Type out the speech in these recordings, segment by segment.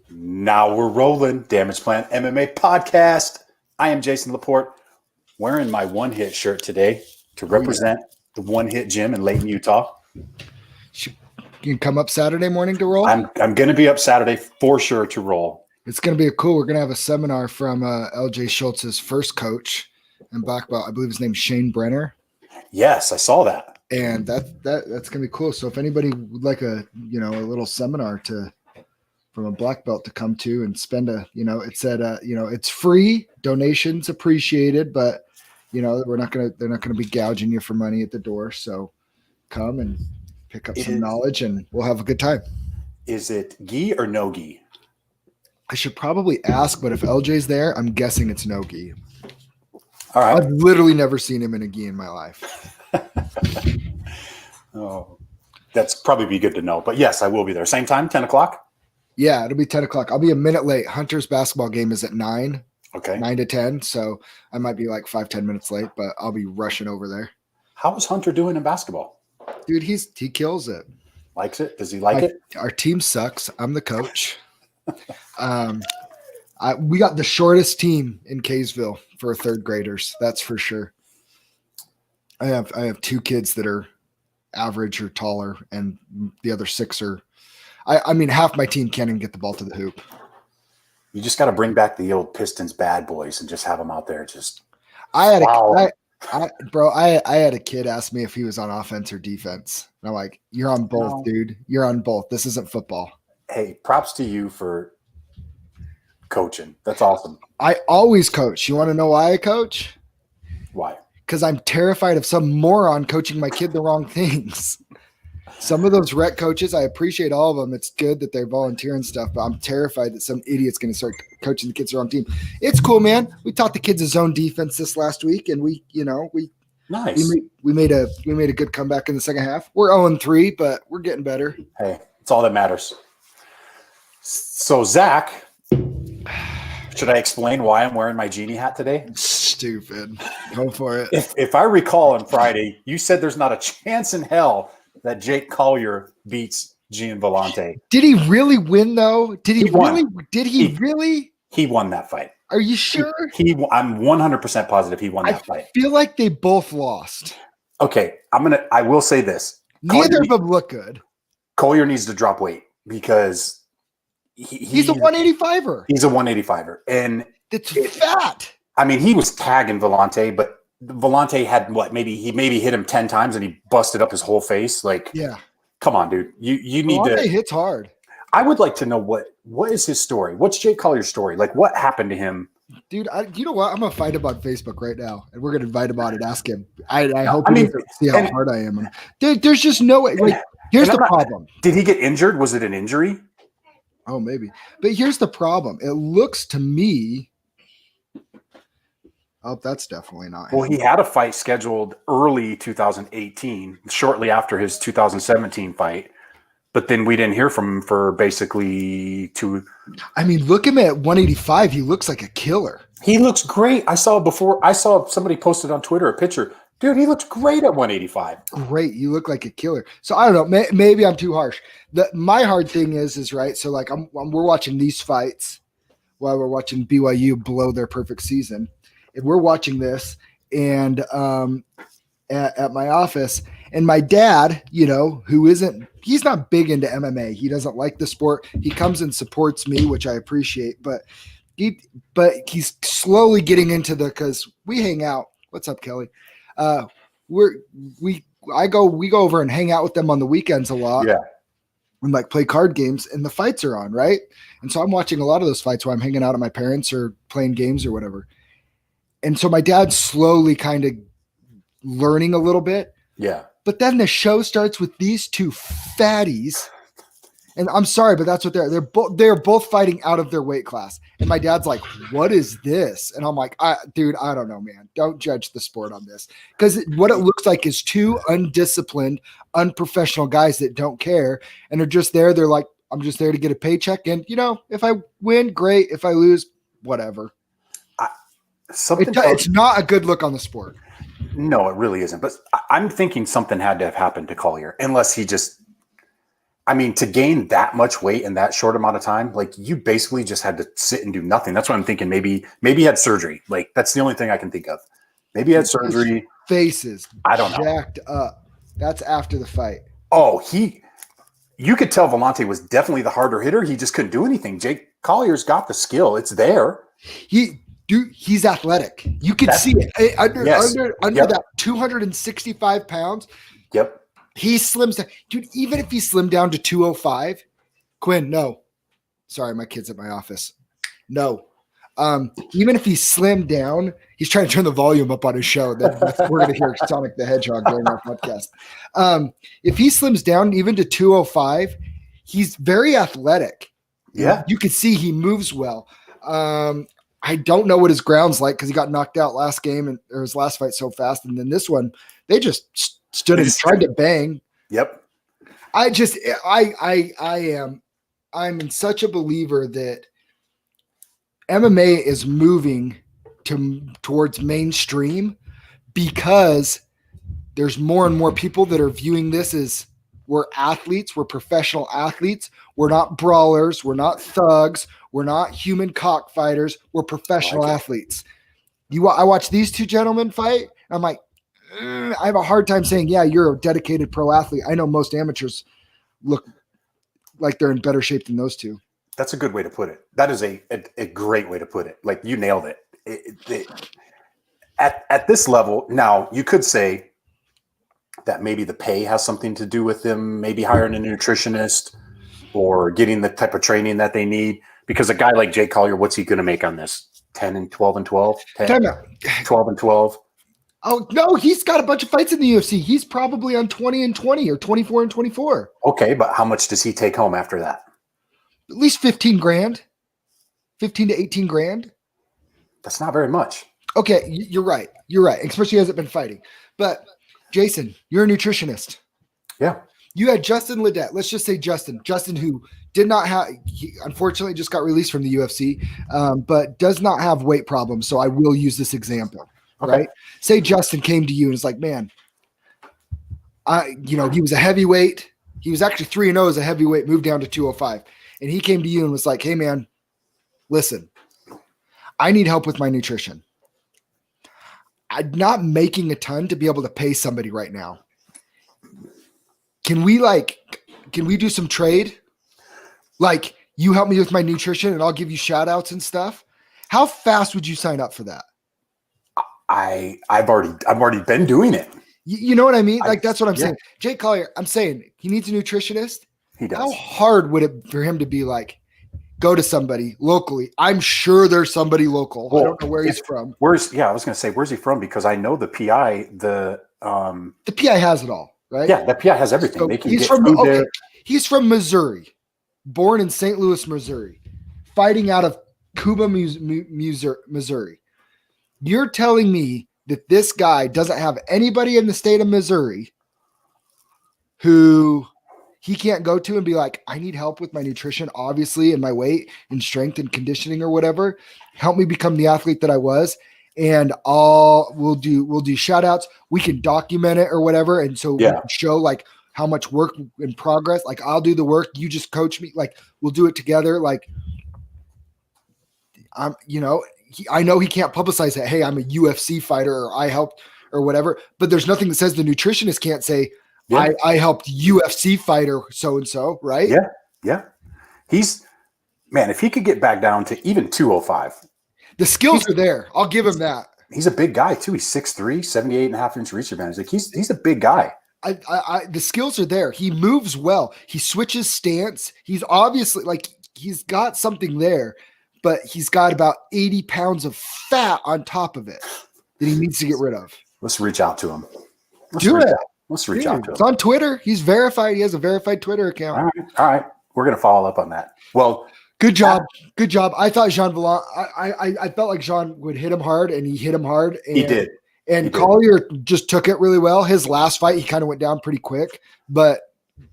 Now we're rolling. Damage Plan MMA podcast. I am Jason Laporte, wearing my One Hit shirt today to represent the One Hit Gym in Layton, Utah. You can come up Saturday morning to roll? I'm going to be up Saturday for sure to roll. It's going to be cool. We're going to have a seminar from LJ Schultz's first coach and black belt. I believe his name's Shane Brenner. Yes, I saw that. And that's going to be cool. So if anybody would like a little seminar from a black belt to come to and spend it said, it's free, donations appreciated, but they're not going to be gouging you for money at the door. So come and pick up some knowledge and we'll have a good time. Is it gi or no gi? I should probably ask, but if LJ's there, I'm guessing it's no gi. All right. I've literally never seen him in a gi in my life. Oh, that's probably be good to know. But yes, I will be there. Same time, 10 o'clock? Yeah, it'll be 10 o'clock. I'll be a minute late. Hunter's basketball game is at 9. Okay. 9 to 10. So I might be like 5-10 minutes late, but I'll be rushing over there. How is Hunter doing in basketball? Dude, he kills it. Likes it? Does he like it? Our team sucks. I'm the coach. We got the shortest team in Kaysville for third graders. That's for sure. I have 2 kids that are average or taller, and the other 6 are. I mean, half my team can't even get the ball to the hoop. You just got to bring back the old Pistons bad boys and just have them out there. Just I had a kid ask me if he was on offense or defense. And I'm like, you're on both, dude. You're on both. This isn't football. Hey, props to you for coaching. That's awesome. I always coach. You want to know why I coach? Why? Because I'm terrified of some moron coaching my kid the wrong things. Some of those rec coaches, I appreciate all of them. It's good that they're volunteering stuff, but I'm terrified that some idiot's going to start coaching the kids the wrong team. It's cool, man. We taught the kids a zone defense this last week, and we made a good comeback in the second half. We're 0-3, but we're getting better. Hey, it's all that matters. So, Zach, should I explain why I'm wearing my genie hat today? Stupid. Go for it. If I recall on Friday, you said there's not a chance in hell that Jake Collier beats Gian Vellante. Did he really win, though? He really? He won that fight. Are you sure? I'm 100% positive he won that fight. I feel like they both lost. Okay, I will say this. Neither of them look good. Collier needs to drop weight because he's a 185er. He's a 185er. And it's fat. I mean, he was tagging Vellante, but Vellante had maybe hit him 10 times and he busted up his whole face. Like, yeah, come on, dude. You need to. Vellante hits hard. I would like to know what is his story? What's Jake Collier's story? Like, what happened to him? Dude, you know what? I'm gonna find him on Facebook right now, and we're gonna invite him on and ask him. I hope he can see how hard I am. Dude, there's just no way. Like, here's the problem. Did he get injured? Was it an injury? Oh, maybe. But here's the problem. It looks to me. Oh, that's definitely not him. Well, he had a fight scheduled early 2018, shortly after his 2017 fight. But then we didn't hear from him for basically 2. I mean, look at him at 185. He looks like a killer. He looks great. I saw somebody posted on Twitter a picture. Dude, he looks great at 185. Great. You look like a killer. So I don't know. Maybe I'm too harsh. My hard thing is right. So like we're watching these fights while we're watching BYU blow their perfect season. And we're watching this and at my office, and my dad, he's not big into MMA. He doesn't like the sport. He comes and supports me, which I appreciate, but he's slowly getting into because we hang out. What's up, Kelly? We go over and hang out with them on the weekends a lot. Yeah. And like play card games, and the fights are on, right? And so I'm watching a lot of those fights while I'm hanging out at my parents or playing games or whatever. And so my dad's slowly kind of learning a little bit. Yeah. But then the show starts with these 2 fatties. And I'm sorry, but that's what they're both fighting out of their weight class. And my dad's like, what is this? And I'm like, dude, I don't know, man. Don't judge the sport on this. Because what it looks like is 2 undisciplined, unprofessional guys that don't care. And they're just there. They're like, I'm just there to get a paycheck. And, if I win, great. If I lose, whatever. It's not a good look on the sport. No, it really isn't. But I'm thinking something had to have happened to Collier, unless he just I mean, to gain that much weight in that short amount of time, like you basically just had to sit and do nothing. That's what I'm thinking. Maybe he had surgery. Like that's the only thing I can think of. Maybe he had surgery. His face is I don't know. jacked up. That's after the fight. Oh, you could tell Vellante was definitely the harder hitter. He just couldn't do anything. Jake Collier's got the skill. It's there. He's athletic. You can see it under Yep. that 265 pounds. Yep. He slims down. Dude, even if he slimmed down to 205, Quinn, no. Sorry, my kid's at my office. No. Even if he slimmed down, he's trying to turn the volume up on his show. We're going to hear Sonic the Hedgehog during our podcast. If he slims down even to 205, he's very athletic. Yeah. You can see he moves well. I don't know what his ground's like because he got knocked out last game or his last fight so fast. And then this one, they just stood and tried to bang. Yep. I'm in such a believer that MMA is moving towards mainstream because there's more and more people that are viewing this as we're athletes, we're professional athletes, we're not brawlers, we're not thugs, we're not human cockfighters, we're professional athletes. I watch these two gentlemen fight, I'm like, I have a hard time saying, yeah, you're a dedicated pro athlete. I know most amateurs look like they're in better shape than those two. That's a good way to put it. That is a great way to put it. Like you nailed it. At this level, now you could say that maybe the pay has something to do with them, maybe hiring a nutritionist or getting the type of training that they need. Because a guy like Jake Collier, what's he going to make on this? 10 and 12 and 12? 12 and 12? Oh, no, he's got a bunch of fights in the UFC. He's probably on 20 and 20 or 24 and 24. Okay, but how much does he take home after that? At least 15 grand, 15 to 18 grand. That's not very much. Okay, you're right. You're right. Especially hasn't been fighting. But Jason, you're a nutritionist. Yeah. You had Justin Ledet. Let's just say Justin, who did not have, he unfortunately just got released from the UFC, but does not have weight problems. So I will use this example, right? Say Justin came to you and was like, man, he was a heavyweight. He was actually 3-0 as a heavyweight, moved down to 205. And he came to you and was like, hey, man, listen, I need help with my nutrition. I'm not making a ton to be able to pay somebody right now. Can we do some trade? Like you help me with my nutrition and I'll give you shout outs and stuff. How fast would you sign up for that? I've already been doing it. You know what I mean? Like, that's what I'm saying. Jake Collier, I'm saying he needs a nutritionist. He does. How hard would it for him to be like, go to somebody locally? I'm sure there's somebody local. Well, I don't know where he's from. I was going to say, where's he from? Because I know the PI, the PI has it all, right? Yeah, the PI has everything. So they can he's get from food there. He's from Missouri, born in St. Louis, Missouri, fighting out of Cuba, Missouri. You're telling me that this guy doesn't have anybody in the state of Missouri who he can't go to and be like, I need help with my nutrition, obviously, and my weight and strength and conditioning or whatever. Help me become the athlete that I was. And we'll do shout outs. We can document it or whatever. And so we can show like how much work in progress. Like I'll do the work. You just coach me. Like we'll do it together. Like I know he can't publicize that. Hey, I'm a UFC fighter or I helped or whatever, but there's nothing that says the nutritionist can't say, I helped UFC fighter so-and-so, right? Yeah. Yeah. If he could get back down to even 205. The skills are there. I'll give him that. He's a big guy too. He's 6'3", 78.5-inch reach advantage. Like he's a big guy. The skills are there. He moves well. He switches stance. He's obviously like, he's got something there, but he's got about 80 pounds of fat on top of it that he needs to get rid of. Let's reach out to him. Let's reach out to him. It's on Twitter. He's verified. He has a verified Twitter account. All right. We're going to follow up on that. Well, good job. Good job. I thought Jean Vallon, I felt like Jean would hit him hard, and he hit him hard. And, he did. And Collier just took it really well. His last fight, he kind of went down pretty quick, but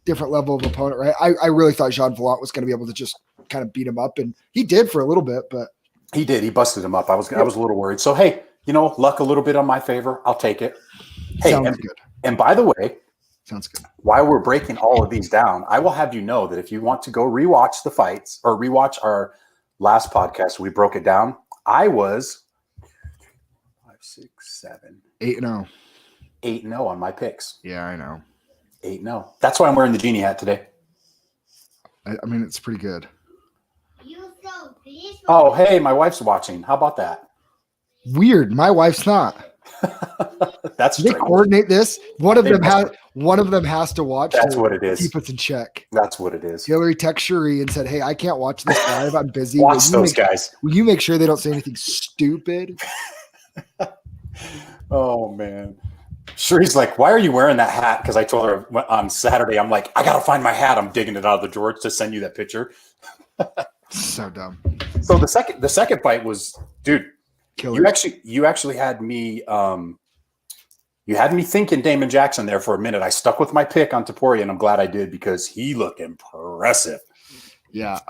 different level of opponent, right? I really thought Jean Vallon was going to be able to just kind of beat him up, and he did for a little bit, but he did. He busted him up. I was a little worried. So, hey, luck a little bit on my favor. I'll take it. Hey, sounds good. And by the way, Sounds good. While we're breaking all of these down, I will have you know that if you want to go rewatch the fights or rewatch our last podcast, we broke it down. I was 5, 6, 7, 8-0. 8-0 on my picks. Yeah, I know. 8-0. That's why I'm wearing the genie hat today. I mean, it's pretty good. Oh, hey, my wife's watching. How about that? Weird. My wife's not. That's They strange. coordinate this. One of They them must- has to watch. That's to what it is. Keep us in check. That's what it is. Hillary texted Cherie and said, "Hey, I can't watch this live. I'm busy. Watch those guys. Will you make sure they don't say anything stupid?" Oh, man. Cherie's like, why are you wearing that hat? Because I told her on Saturday, I'm like, I got to find my hat. I'm digging it out of the drawer to send you that picture. So dumb. So the second fight was, dude, Killer. you actually had me you had me thinking Damon Jackson there for a minute. I stuck with my pick on Topuria, and I'm glad I did because he looked impressive. Yeah.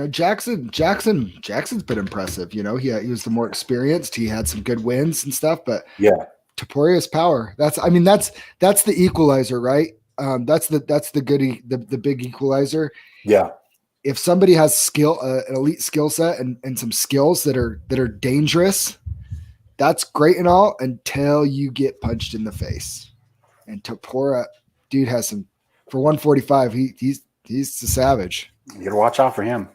Jackson's been impressive. He was the more experienced. He had some good wins and stuff, but Yeah. Topuria's power. That's the equalizer, right? That's the big equalizer. Yeah. If somebody has skill, an elite skill set and some skills that are dangerous, that's great and all until you get punched in the face. And Topuria, dude, has some for 145. He's a savage. You got to watch out for him.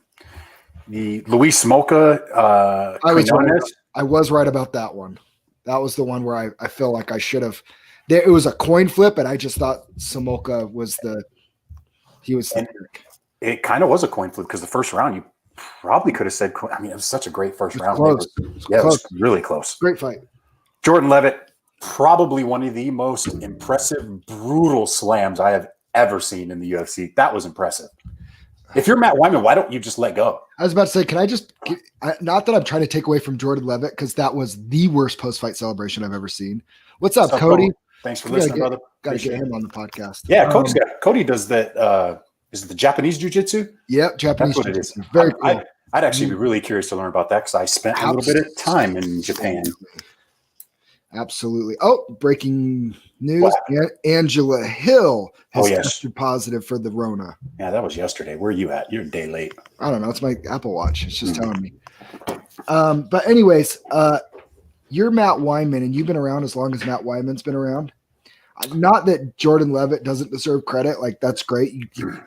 The Luis Mocha, I was right about that one. That was the one where I feel like I should have. It was a coin flip, and I just thought Samoka was he was the pick. It kind of was a coin flip because the first round you probably could have said. I mean, it was such a great first round. Close. It was really close. Great fight. Jordan Levitt, probably one of the most impressive, brutal slams I have ever seen in the UFC. That was impressive. If you're Matt Wyman, why don't you just let go? I was about to say, can I just not that I'm trying to take away from Jordan Levitt because that was the worst post-fight celebration I've ever seen. What's up, Cody? Thanks for listening, brother. Got to get him on the podcast. Yeah, Cody does that. Is it the Japanese jiu-jitsu? Yep, Japanese. That's what it is. Very cool. I'd actually be really curious to learn about that because I spent a little bit of time in Japan. Absolutely. Oh, breaking news. Angela Hill has tested positive for the Rona. Yeah, that was yesterday. Where are you at? You're a day late. I don't know. It's my Apple Watch. It's just telling me. But anyways, you're Matt Wyman, and you've been around as long as Matt Wyman's been around. Not that Jordan Levitt doesn't deserve credit. Like, that's great.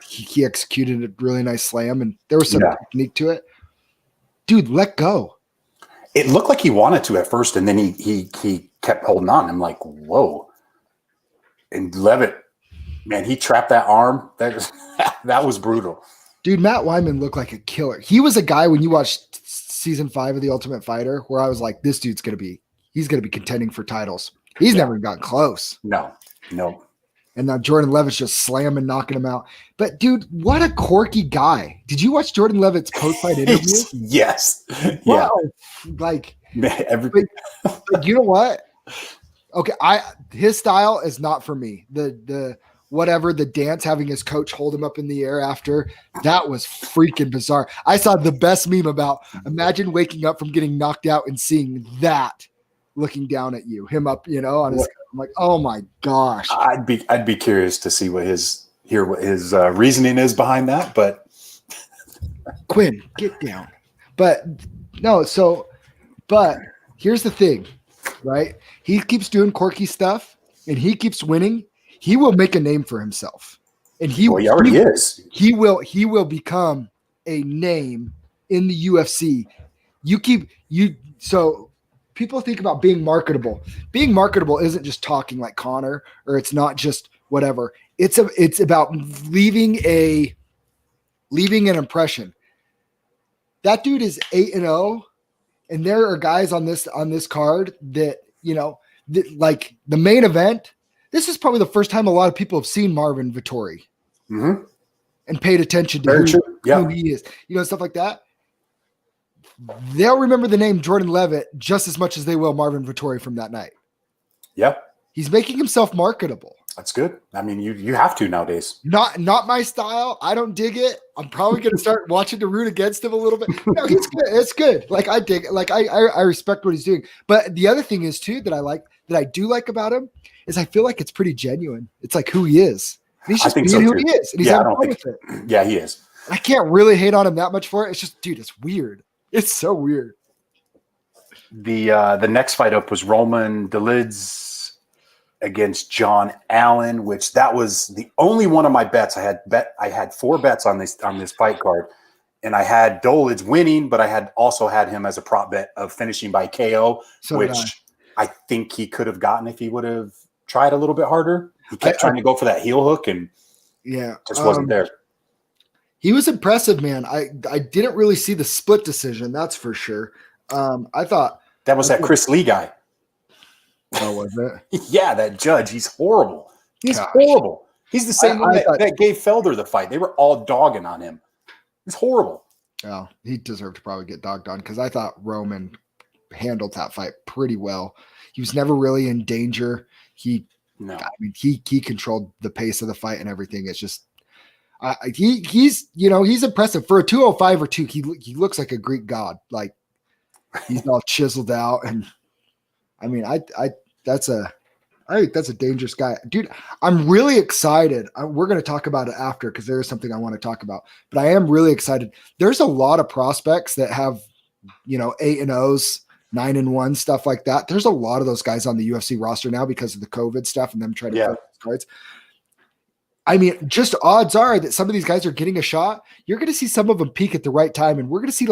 He executed a really nice slam, and there was some technique to it. Dude, let go. It looked like he wanted to at first, and then he kept holding on. I'm like, whoa. And Levitt, man, he trapped that arm. That was brutal. Dude, Matt Wyman looked like a killer. He was a guy when you watched season 5 of The Ultimate Fighter where I was like, this dude's he's gonna be contending for titles. He's never even gotten close. No. And now Jordan Levitt's just slamming, knocking him out. But dude, what a quirky guy. Did you watch Jordan Levitt's post-fight interview? Yes. Wow. Like, you know what? Okay, his style is not for me. The dance, having his coach hold him up in the air after, that was freaking bizarre. I saw the best meme about, imagine waking up from getting knocked out and seeing that looking down at you, him up, on his. I'm like, oh my gosh. I'd be curious to see what his reasoning is behind that, but Quinn, get down. But here's the thing, right? He keeps doing quirky stuff and he keeps winning. He will make a name for himself, and he already is. He will become a name in the UFC. So people think about being marketable. Being marketable isn't just talking like Connor, or it's not just whatever. It's about leaving an impression. That dude is 8-0, and there are guys on this card that like the main event. This is probably the first time a lot of people have seen Marvin Vettori and paid attention to who he is. Stuff like that. They'll remember the name Jordan Levitt just as much as they will Marvin Vettori from that night. Yep. He's making himself marketable. That's good. I mean, you have to nowadays. Not my style. I don't dig it. I'm probably going to start watching to root against him a little bit. No, he's good. It's good. Like I dig it. Like I respect what he's doing. But the other thing is too that I do like about him is I feel like it's pretty genuine. It's like who he is. And he's just being who he is, and he's having fun with it. Yeah, he is. I can't really hate on him that much for it. It's just, dude, it's weird. It's so weird. The next fight up was Roman Dolidze against John Allen, which that was the only one of my bets. I had 4 bets on this fight card, and I had Dolidze winning, but I also had him as a prop bet of finishing by KO, which I think he could have gotten if he would have tried a little bit harder. He kept trying to go for that heel hook, and just wasn't there. He was impressive, man. I didn't really see the split decision, that's for sure. I thought that was that Chris Lee guy. Oh, was it? Yeah, that judge. He's horrible. He's horrible. He's the same one that gave Felder the fight. They were all dogging on him. He's horrible. Oh, he deserved to probably get dogged on because I thought Roman handled that fight pretty well. He was never really in danger. He controlled the pace of the fight and everything. It's just he's impressive for a 205 or 2. He looks like a Greek god. Like he's all chiseled out, and I mean, I think that's a dangerous guy, dude. I'm really excited. We're going to talk about it after because there is something I want to talk about. But I am really excited. There's a lot of prospects that have 8-0s. 9-1, stuff like that. There's a lot of those guys on the UFC roster now because of the COVID stuff and them trying to fight cards. I mean, just odds are that some of these guys are getting a shot. You're going to see some of them peak at the right time, and we're going to see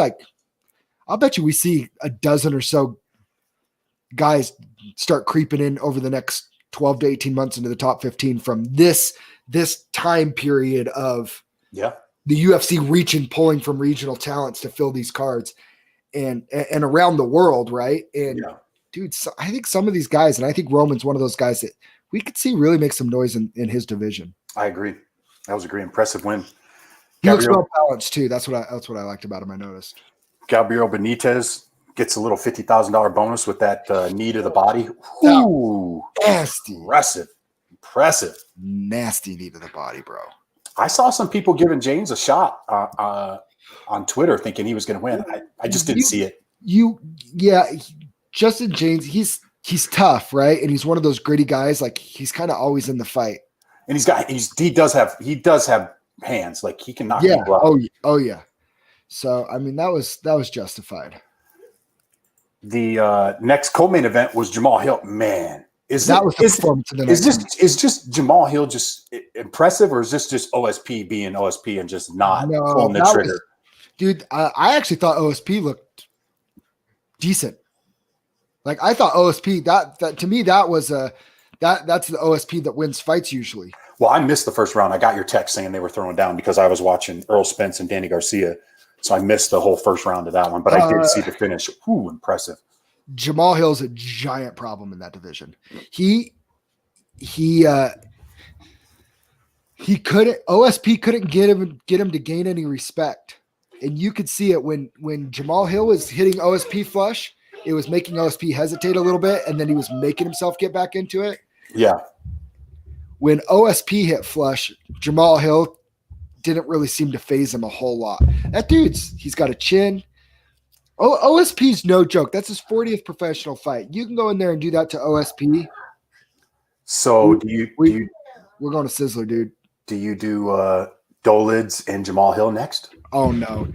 I'll bet you we see a dozen or so guys start creeping in over the next 12 to 18 months into the top 15 from this time period of the UFC pulling from regional talents to fill these cards. And around the world, right? And dude, I think some of these guys, and I think Roman's one of those guys that we could see really make some noise in his division. I agree. That was a great, impressive win. He looks well balanced too. That's what I liked about him. I noticed. Gabriel Benitez gets a little $50,000 bonus with that knee to the body. Ooh, nasty, impressive, nasty knee to the body, bro. I saw some people giving James a shot on Twitter thinking he was going to win. I just didn't see it. Justin James, he's tough, right? And he's one of those gritty guys. Like he's kind of always in the fight. And he does have hands. Like he can knock people out. Oh yeah. So I mean that was justified. The next co-main event was Jamal Hill. Man, is just Jamal Hill just impressive, or is this just OSP being OSP and just not pulling the trigger? Dude, I actually thought OSP looked decent. Like I thought OSP that to me that was that's the OSP that wins fights usually. Well, I missed the first round. I got your text saying they were throwing down because I was watching Earl Spence and Danny Garcia, so I missed the whole first round of that one. But I did see the finish. Ooh, impressive. Jamal Hill's a giant problem in that division. He couldn't OSP couldn't get him to gain any respect. And you could see it when Jamal Hill was hitting OSP flush, it was making OSP hesitate a little bit, and then he was making himself get back into it. Yeah. When OSP hit flush, Jamal Hill didn't really seem to phase him a whole lot. That he's got a chin. OSP's no joke. That's his 40th professional fight. You can go in there and do that to OSP. So we're going to Sizzler, dude. Do you do Dolidze and Jamal Hill next? Oh no.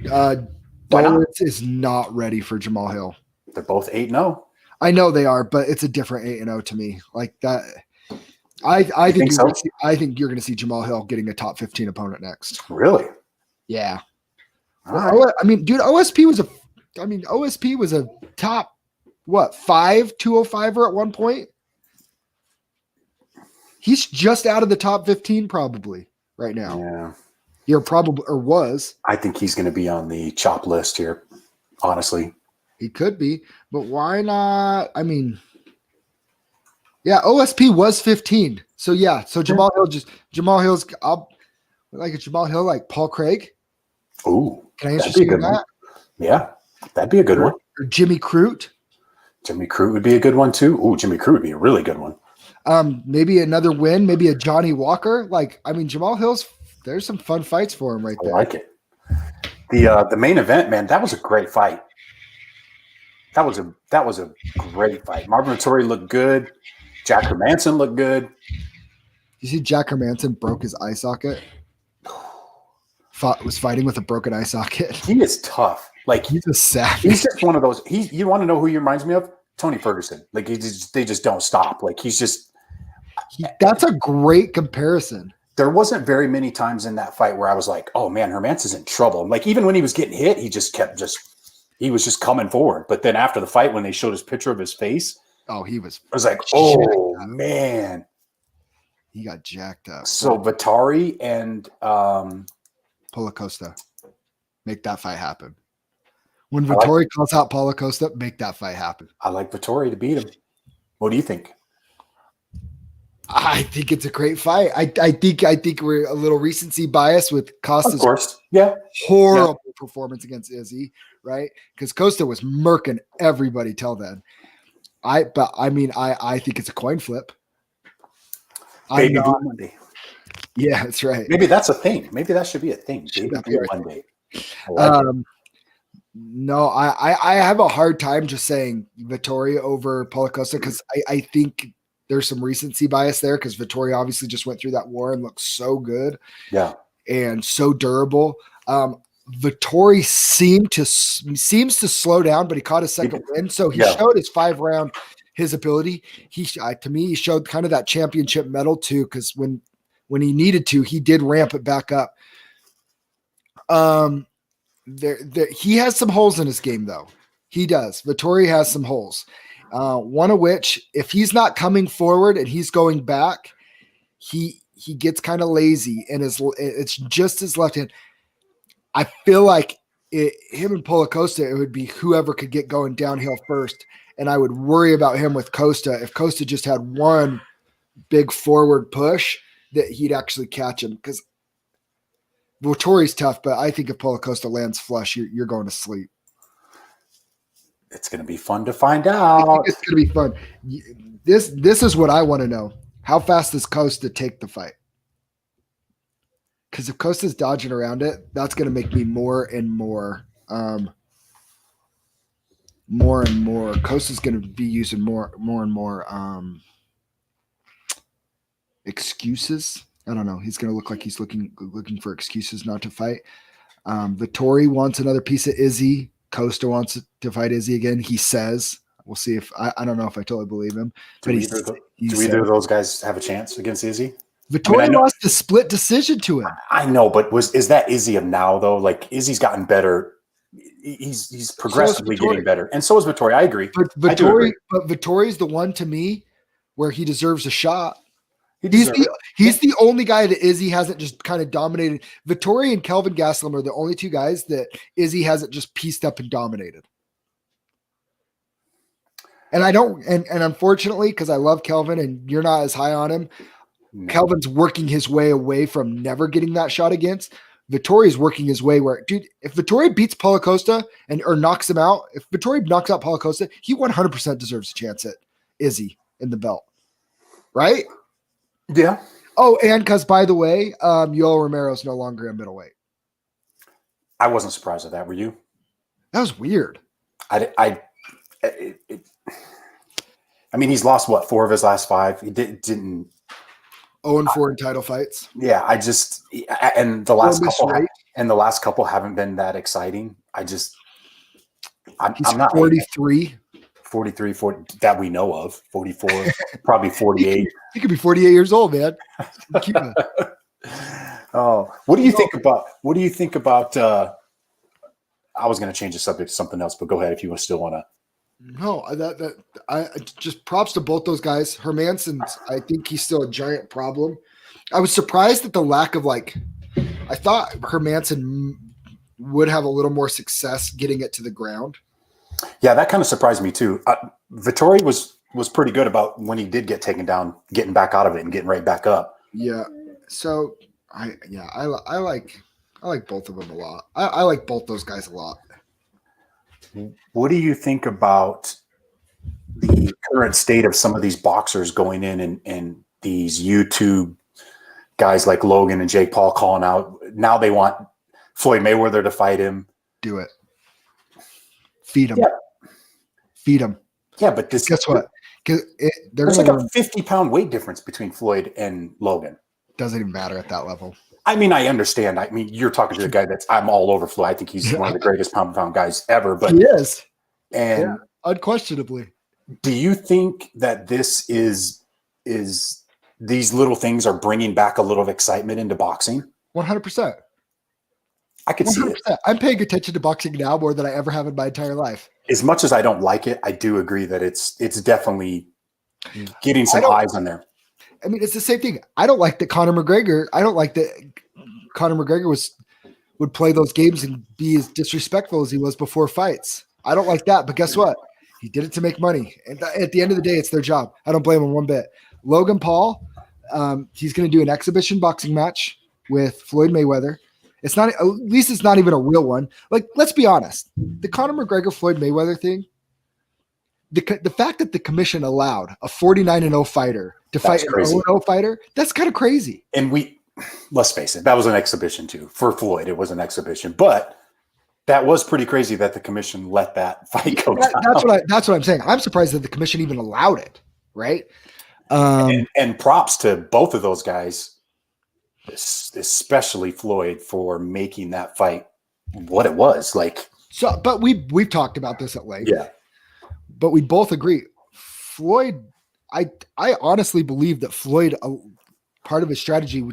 Dolidze is not ready for Jamal Hill. They're both 8-0. I know they are, but it's a different 8-0 to me. Like that. I think you're going to see Jamal Hill getting a top 15 opponent next. Really? Yeah. Right. I mean, dude, OSP was a top 5 205er at one point. He's just out of the top 15 probably right now. Yeah. You're probably or was. I think he's going to be on the chop list here. Honestly. He could be, but why not? I mean, yeah, OSP was 15. So yeah, so Jamal Hill's like a Jamal Hill like Paul Craig. Ooh. Can I interest you in that? Yeah, that'd be a good one. Or Jimmy Crute. Jimmy Crute would be a good one too. Ooh, Jimmy Crute would be a really good one. Maybe another win, maybe a Johnny Walker. Like, I mean, Jamal Hill's, there's some fun fights for him right I there. like it. The main event, man, that was a great fight. That was a great fight. Marvin Vettori looked good. Jack Hermansson looked good. You see, Jack Hermansson broke his eye socket. Was fighting with a broken eye socket. He is tough. Like, He's a savage. he's just one of those. You want to know who he reminds me of? Tony Ferguson. Like, they just don't stop. Like, he's just. That's a great comparison. There wasn't very many times in that fight where I was like, "Oh man, Hermansson's in trouble." Like, even when he was getting hit, he was just coming forward. But then after the fight, when they showed his picture of his face, I was like, "Oh man." He got jacked up. So Vettori and Paulo Costa, make that fight happen. When Vettori calls out Paulo Costa, make that fight happen. I like Vettori to beat him. What do you think? I think it's a great fight. I think we're a little recency bias with Costa's Of course, yeah, horrible performance against Izzy, right? Because Costa was murking everybody till then. I think it's a coin flip. Baby Blue Monday. Yeah, that's right. Maybe that's a thing. Maybe that should be a thing. Baby Blue Monday. No, I have a hard time just saying Vettori over Paulo Costa because I think there's some recency bias there because Vettori obviously just went through that war and looks so good. Yeah. And so durable. Vettori seems to slow down, but he caught a second win. So he showed his 5-round, his ability. To me, he showed kind of that championship medal too, because when he needed to, he did ramp it back up. He has some holes in his game, though. He does. Vettori has some holes. One of which, if he's not coming forward and he's going back, he gets kind of lazy, and it's just his left hand. I feel like him and Paulo Costa, it would be whoever could get going downhill first, and I would worry about him with Costa. If Costa just had one big forward push, that he'd actually catch him, because Vettori's tough, but I think if Paulo Costa lands flush, you're going to sleep. It's going to be fun to find out. It's going to be fun. This is what I want to know. How fast does Costa take the fight? Because if Costa's dodging around it, that's going to make me more and more. Costa's going to be using more and more excuses. I don't know. He's going to look like he's looking for excuses not to fight. Vettori wants another piece of Izzy. Costa wants to fight Izzy again. He says. We'll see if I don't know if I totally believe him. Do either of those guys have a chance against Izzy? Vettori lost a split decision to him. I know, but is that Izzy of now though? Like, Izzy's gotten better. He's progressively getting better, and so is Vettori. I agree. But Vittori's the one to me where he deserves a shot. He's the only guy that Izzy hasn't just kind of dominated. Vettori and Kelvin Gastelum are the only two guys that Izzy hasn't just pieced up and dominated. And I don't, and unfortunately, because I love Kelvin and you're not as high on him, Kelvin's working his way away from never getting that shot against. Vittori's working his way where, dude, if Vettori beats Paulo Costa or knocks him out, if Vettori knocks out Paulo Costa, he 100% deserves a chance at Izzy in the belt. Right? Yeah. Oh, and because, by the way, Yoel Romero's no longer a middleweight. I wasn't surprised at that. Were you? That was weird. I mean, he's lost, 4 of his last 5? He didn't. 0-4 in title fights. Yeah, and the last couple haven't been that exciting. He's I'm not 43. 43, 40 that we know of. 44, probably 48. He could be 48 years old, man. Oh, what do you think about? I was going to change the subject to something else, but go ahead if you still want to. No, I just props to both those guys. Hermansson, I think he's still a giant problem. I was surprised at the lack of I thought Hermansson would have a little more success getting it to the ground. Yeah, that kind of surprised me too. Vettori was pretty good about when he did get taken down, getting back out of it and getting right back up. Yeah. So I like both of them a lot. I like both those guys a lot. What do you think about the current state of some of these boxers going in and these YouTube guys like Logan and Jake Paul calling out. Now they want Floyd Mayweather to fight him. Do it. Feed him. Yeah. Feed him. Yeah, but Guess what? There's like a 50-pound weight difference between Floyd and Logan. Doesn't even matter at that level. I mean, I understand. I mean, you're talking to the guy I'm all over Floyd. I think he's one of the greatest pound for pound guys ever. But he is. And unquestionably. Do you think that this is these little things are bringing back a little excitement into boxing? 100%. I could 100%. See it. I'm paying attention to boxing now more than I ever have in my entire life. As much as I don't like it, I do agree that it's definitely getting some eyes on there. I mean, it's the same thing. I don't like that Conor McGregor would play those games and be as disrespectful as he was before fights. I don't like that, but guess what? He did it to make money. And at the end of the day, it's their job. I don't blame him one bit. Logan Paul, he's going to do an exhibition boxing match with Floyd Mayweather. It's not, at least it's not even a real one. Like, let's be honest. The Conor McGregor Floyd Mayweather thing, the fact that the commission allowed a 49-0 fighter to fight an 0-0 fighter, that's kind of crazy. And let's face it, that was an exhibition too. For Floyd, it was an exhibition. But that was pretty crazy that the commission let that fight go down. That's what I'm saying. I'm surprised that the commission even allowed it, right? And props to both of those guys, especially Floyd, for making that fight what it was. Like, so, but we've talked about this at length. Yeah. But we both agree. Floyd, I honestly believe that Floyd, part of his strategy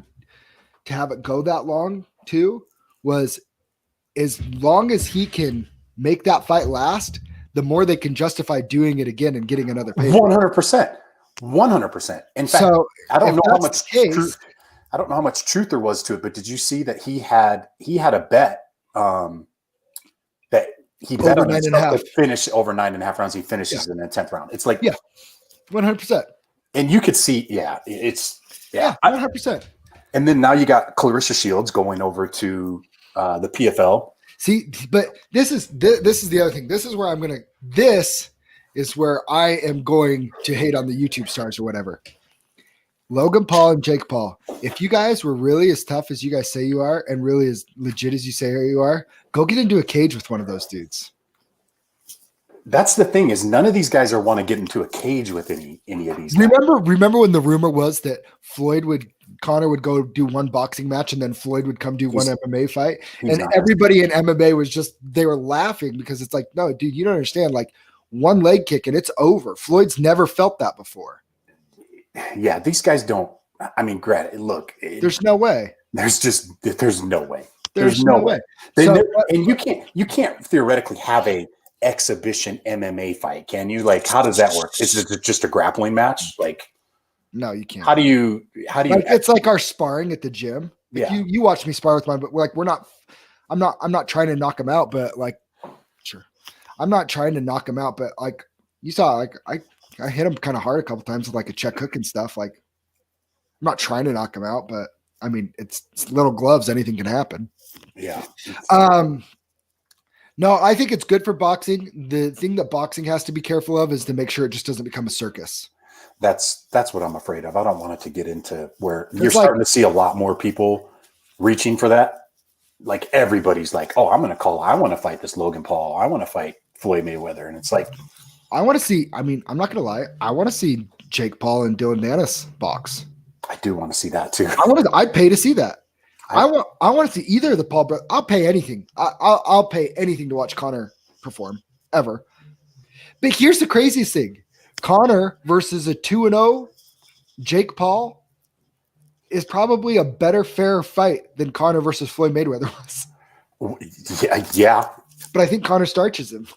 to have it go that long too was, as long as he can make that fight last, the more they can justify doing it again and getting another pay. 100%. 100%. In fact, so I don't know how much truth. I don't know how much truth there was to it, but did you see that he had a bet that he bet on himself to finish over 9.5 rounds. He finishes in the 10th round. It's like 100%. And you could see, it's 100%. And then now you got Clarissa Shields going over to the PFL. See, but this is the other thing. This is where I am going to hate on the YouTube stars or whatever. Logan Paul and Jake Paul. If you guys were really as tough as you guys say you are and really as legit as you say you are, go get into a cage with one of those dudes. That's the thing, is none of these guys want to get into a cage with any of these guys. Remember when the rumor was that Conor would go do one boxing match and then Floyd would come do one MMA fight? And everybody in MMA was they were laughing because it's like, no, dude, you don't understand. Like, one leg kick and it's over. Floyd's never felt that before. Yeah, these guys don't. I mean, granted, look, there's no way. There's no way. There's no way. And you can't theoretically have a exhibition MMA fight, can you? Like, how does that work? Is it just a grappling match? Like, no, you can't. How do you? Like, it's like our sparring at the gym. Like, yeah, you watch me spar with mine, but like, I'm not trying to knock him out, but like, sure, I'm not trying to knock him out, but like, you saw, like, I hit him kind of hard a couple times with like a check hook and stuff. Like, I'm not trying to knock him out, but I mean, it's little gloves. Anything can happen. Yeah. No, I think it's good for boxing. The thing that boxing has to be careful of is to make sure it just doesn't become a circus. That's what I'm afraid of. I don't want it to get into where you're starting to see a lot more people reaching for that. Like, everybody's like, oh, I want to fight this Logan Paul. I want to fight Floyd Mayweather. And it's like, I want to see, I mean, I'm not going to lie. I want to see Jake Paul and Dylan Dennis box. I do want to see that too. I'd pay to see that. I want to see either of the Paul brothers. I'll pay anything. I'll pay anything to watch Conor perform ever. But here's the craziest thing. Conor versus a 2-0 Jake Paul is probably a better, fair fight than Conor versus Floyd Mayweather was. Yeah. But I think Conor starches him.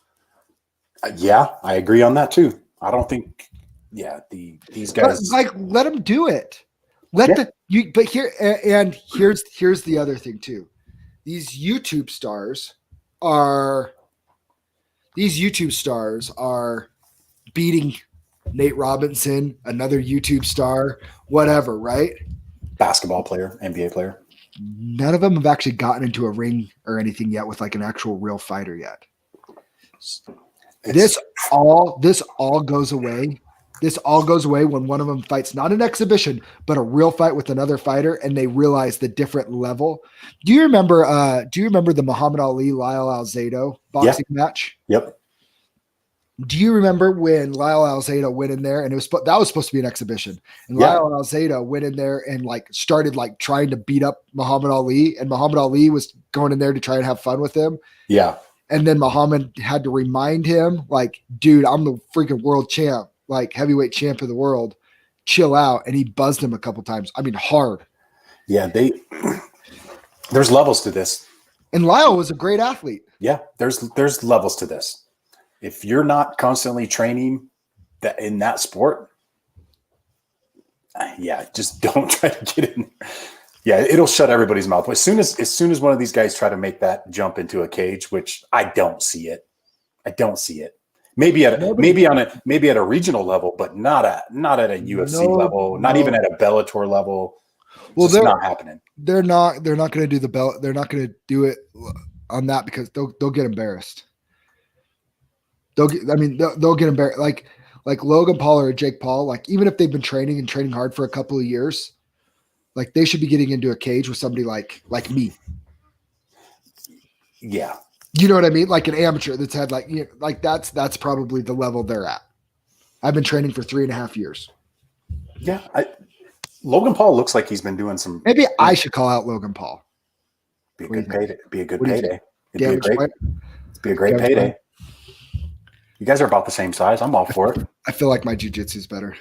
Yeah, I agree on that too. I don't think, these guys. But, like, let them do it. But here's the other thing too. These YouTube stars are beating Nate Robinson, another YouTube star, whatever, right? Basketball player, NBA player. None of them have actually gotten into a ring or anything yet with like an actual real fighter yet. This all goes away. This all goes away when one of them fights not an exhibition, but a real fight with another fighter, and they realize the different level. Do you remember the Muhammad Ali Lyle Alzado boxing match? Yep. Do you remember when Lyle Alzado went in there and that was supposed to be an exhibition, and Lyle Alzado went in there and started trying to beat up Muhammad Ali, and Muhammad Ali was going in there to try and have fun with him. Yeah. And then Muhammad had to remind him, dude, I'm the freaking world champ, heavyweight champ of the world. Chill out. And he buzzed him a couple times. I mean, hard. Yeah, there's levels to this. And Lyle was a great athlete. Yeah, there's levels to this. If you're not constantly training in that sport, just don't try to get in. Yeah, it'll shut everybody's mouth. As soon as one of these guys try to make that jump into a cage, which I don't see it. Maybe at a regional level, but not at a UFC level, not even at a Bellator level. Well, it's not happening. They're not going to do they're not going to do it on that because they'll get embarrassed. They'll get embarrassed. Like Logan Paul or Jake Paul, even if they've been training hard for a couple of years, they should be getting into a cage with somebody like me. Yeah. You know what I mean? Like an amateur that's had that's probably the level they're at. I've been training for 3.5 years. Yeah. Logan Paul looks like he's been doing some. Maybe I should call out Logan Paul. Be a good payday. It'd be a great payday. You guys are about the same size. I'm all for it. I feel like my jiu-jitsu is better.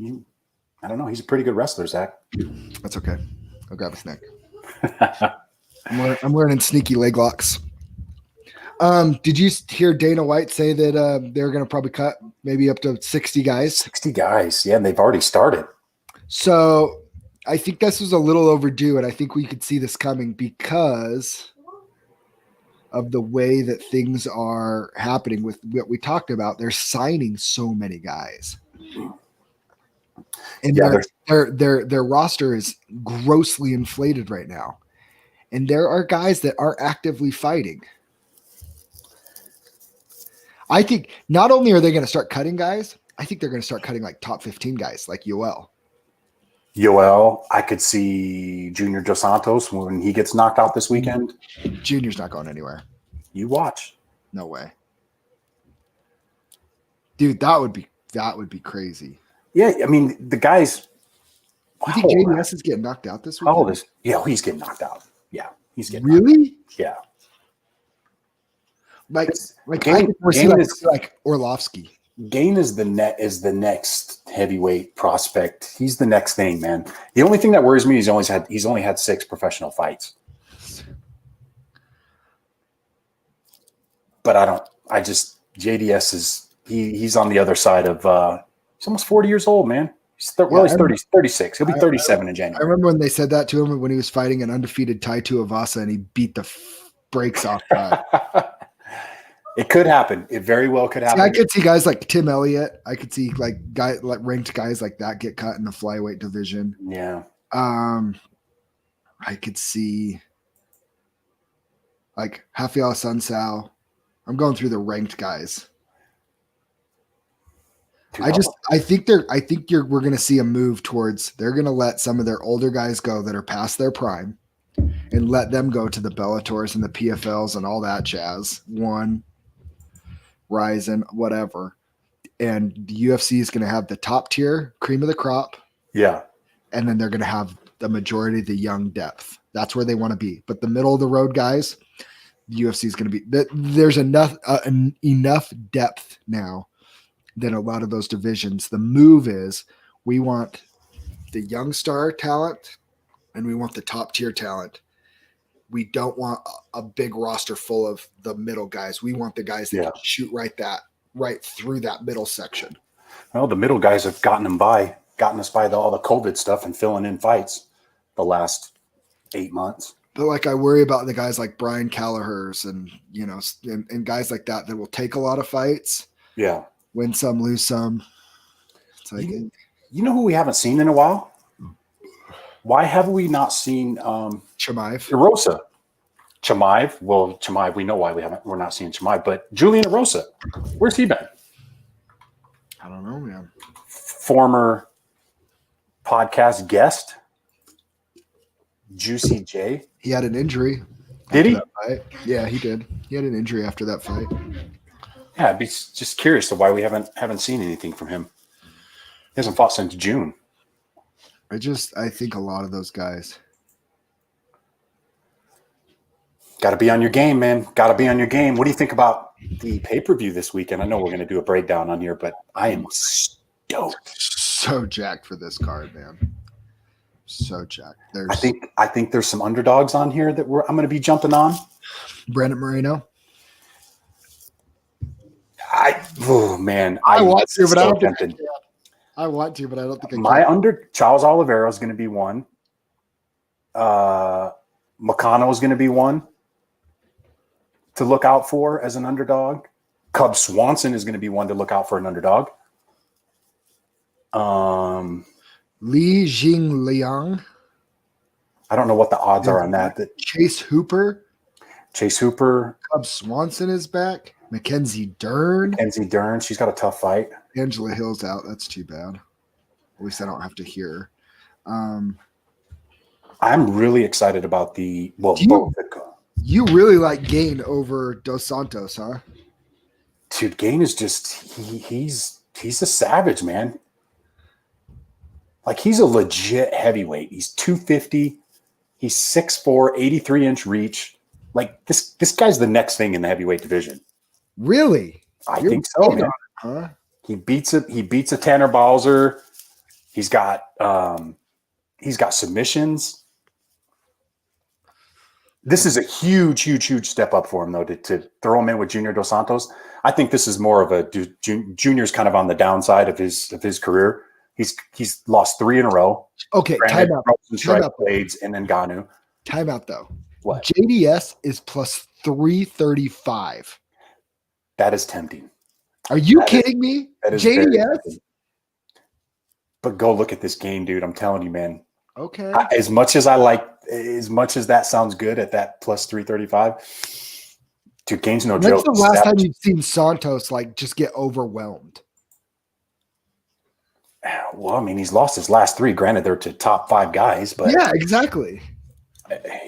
I don't know. He's a pretty good wrestler, Zach. That's okay. I'll grab a snack. I'm wearing sneaky leg locks. Did you hear Dana White say that they're going to probably cut maybe up to 60 guys? 60 guys. Yeah, and they've already started. So I think this was a little overdue, and I think we could see this coming because of the way that things are happening with what we talked about. They're signing so many guys. And their roster is grossly inflated right now. And there are guys that are actively fighting. I think not only are they going to start cutting guys, I think they're going to start cutting top 15 guys like Yoel. I could see Junior Dos Santos when he gets knocked out this weekend. Junior's not going anywhere. You watch. No way. Dude, that would be crazy. Yeah, I mean, the guys. You think JDS is getting knocked out this weekend? How old is? Yeah, he's getting knocked out. Yeah, he's getting really. Yeah. I could foresee Orlovsky. Gain is the next heavyweight prospect. He's the next thing, man. The only thing that worries me is he's only had 6 professional fights. But JDS is he's on the other side of he's almost 40 years old, man. He's 36. He'll be 37 in January. I remember when they said that to him when he was fighting an undefeated Tai Tuivasa and he beat the brakes off that. It could happen. It very well could happen. I could see guys like Tim Elliott. I could see ranked guys like that get cut in the flyweight division. Yeah. I could see Rafael Sunsao. I'm going through the ranked guys. I think we're going to see a move towards they're going to let some of their older guys go that are past their prime and let them go to the Bellators and the PFLs and all that jazz. Ryzen, whatever. And the UFC is going to have the top tier, cream of the crop. Yeah. And then they're going to have the majority of the young depth. That's where they want to be. But the middle of the road guys, the UFC is going to be there's enough depth now that a lot of those divisions. The move is we want the young star talent and we want the top tier talent. We don't want a big roster full of the middle guys. We want the guys that can shoot right through that middle section. Well, the middle guys have gotten us by all the COVID stuff and filling in fights the last 8 months. But I worry about the guys like Brian Callagher's and and guys like that will take a lot of fights. Yeah. Win some, lose some. It's you know who we haven't seen in a while? Why have we not seen Chimaev? Erosa. Chimaev. Well, Chimaev, we know why we're not seeing Chimaev, but Julian Erosa, where's he been? I don't know, man. Former podcast guest, Juicy J. He had an injury. Did he? That fight. Yeah, he did. He had an injury after that fight. Yeah, I'd be just curious to why we haven't seen anything from him. He hasn't fought since June. I think a lot of those guys. Got to be on your game, man. Got to be on your game. What do you think about the pay-per-view this weekend? I know we're going to do a breakdown on here, but I am stoked. So jacked for this card, man. So jacked. I think there's some underdogs on here that I'm going to be jumping on. Brandon Moreno. Man. I want to, but I don't think think I can. I want to, but I don't think I can. My Charles Oliveira is going to be one. Makano is going to be one to look out for as an underdog. Cub Swanson is going to be one to look out for an underdog. Li Jingliang. I don't know what the odds are on that. Chase Hooper. Cub Swanson is back. Mackenzie Dern. She's got a tough fight. Angela Hill's out. That's too bad. At least I don't have to hear. I'm really excited about both. You really like Gain over Dos Santos, huh? Dude, Gain is just he's a savage, man. Like, he's a legit heavyweight. He's 250. He's 6'4", 83-inch reach. Like, this guy's the next thing in the heavyweight division. Really? I think so, man. Huh? He beats a Tanner Bowser. He's got submissions. This is a huge step up for him, though, to throw him in with Junior Dos Santos. I think this is more of a Junior's kind of on the downside of his career. He's lost 3 in a row. Okay, time out. Blades and then Ngannou. Time out, though. What? JDS is plus 335. That is tempting. Are you kidding me? That is JDS? But go look at this game, dude. I'm telling you, man. Okay. As much as that sounds good at that plus 335, dude, Gain's no joke. When's the last time you've seen Santos just get overwhelmed? Well, I mean, he's lost his last 3. Granted, they're to top 5 guys, but yeah, exactly.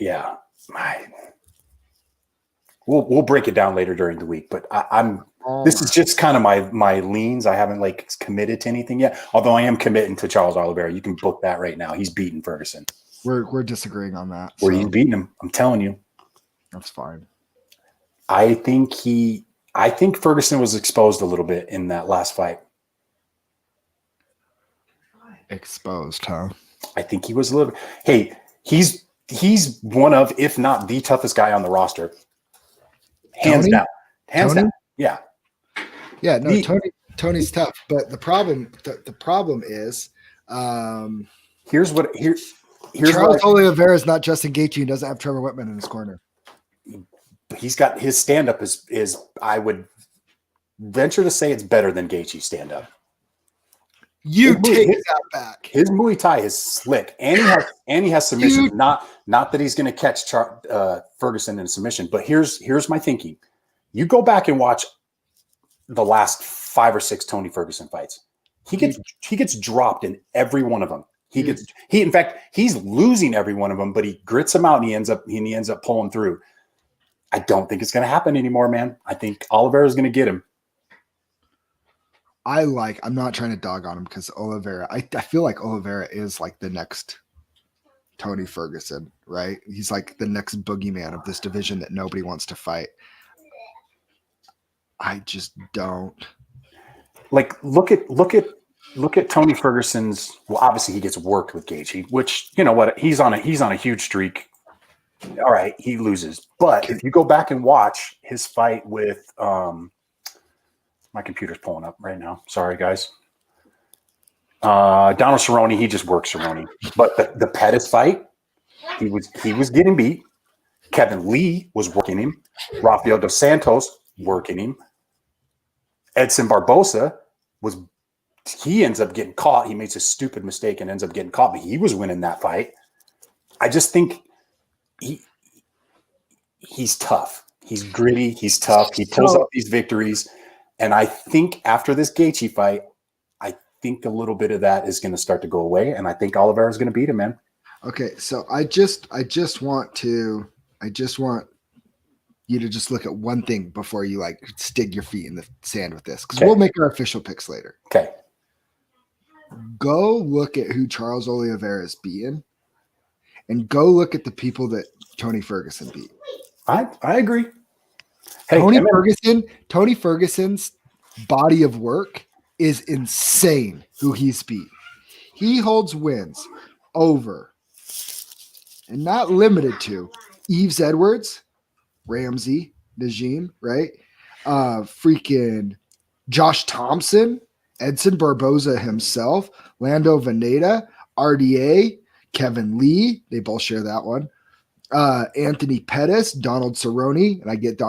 Yeah, we'll break it down later during the week. But this is just kind of my leans. I haven't committed to anything yet. Although I am committing to Charles Oliveira. You can book that right now. He's beating Ferguson. We're disagreeing on that. He's beating him. I'm telling you. That's fine. I think Ferguson was exposed a little bit in that last fight. Exposed, huh? I think he was a little. Hey, he's one of, if not the toughest guy on the roster. Hands down. Yeah. Yeah, no, Tony's tough, but the problem is here's Charles Oliveira is not Justin Gaethje. He doesn't have Trevor Whitman in his corner. He's got his stand-up is I would venture to say it's better than Gaethje's stand-up. You take that back. His Muay Thai is slick, and he has submission. Not that he's going to catch Ferguson in submission, but here's my thinking. You go back and watch the last 5 or 6 Tony Ferguson fights. He gets dropped in every one of them. In fact, he's losing every one of them, but he grits them out and he ends up pulling through. I don't think it's going to happen anymore, man. I think Oliveira is going to get him. I'm not trying to dog on him because Oliveira, I feel like Oliveira is like the next Tony Ferguson, right? He's like the next boogeyman of this division that nobody wants to fight. I just don't. Look at Tony Ferguson's. Well, obviously he gets worked with Gaethje, which, you know what, he's on a huge streak. All right, he loses, but if you go back and watch his fight with my computer's pulling up right now. Sorry, guys. Donald Cerrone, he just works Cerrone. But the Pettis fight, he was getting beat. Kevin Lee was working him. Rafael dos Santos working him. Edson Barbosa he ends up getting caught. He makes a stupid mistake and ends up getting caught, but he was winning that fight. I just think he's tough. He's gritty. He's tough. He pulls up these victories. And I think after this Gaethje fight, think a little bit of that is going to start to go away, and I think Oliveira is going to beat him, man. Okay, so I just want you to just look at one thing before you like stick your feet in the sand with this, because we'll make our official picks later. Okay. Go look at who Charles Oliveira is beating, and go look at the people that Tony Ferguson beat. I agree. Hey, Tony Ferguson's body of work is insane. Who he's beat, he holds wins over, and not limited to, Yves Edwards, Ramsey, Najim, right? Freaking Josh Thompson, Edson Barboza himself, Lando Veneta, RDA, Kevin Lee. They both share that one. Anthony Pettis, Donald Cerrone, and I get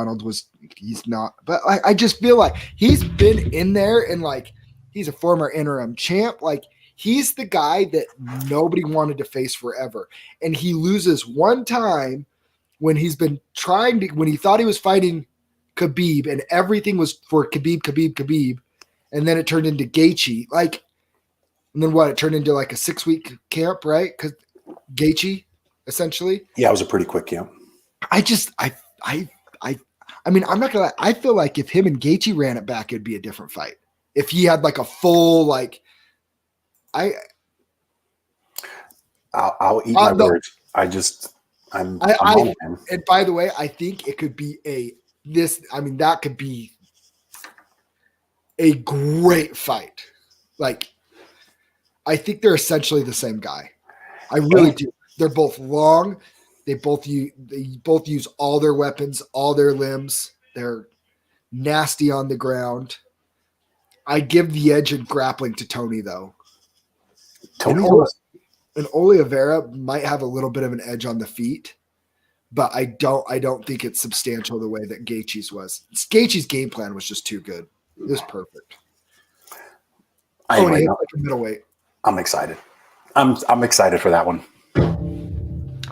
he's not, but I just feel like he's been in there, and like he's a former interim champ. Like he's the guy that nobody wanted to face forever, and he loses one time when he's been when he thought he was fighting Khabib, and everything was for Khabib, and then it turned into Gaethje, and then it turned into like a 6-week camp, right? Because Gaethje, essentially. Yeah, it was a pretty quick camp. I mean, I'm not gonna lie. I feel like if him and Gaethje ran it back, it'd be a different fight. If he had like a full I'll eat my words. I'm on it, man. And by the way, I think it could be that could be a great fight. Like, I think they're essentially the same guy. I really do. They're both long. They both use all their weapons, all their limbs. They're nasty on the ground. I give the edge in grappling to Tony, though. And Oliveira might have a little bit of an edge on the feet, but I don't think it's substantial the way that Gaethje's was. Gaethje's game plan was just too good. It was perfect. Anyway, like a middleweight. I'm excited. I'm excited for that one.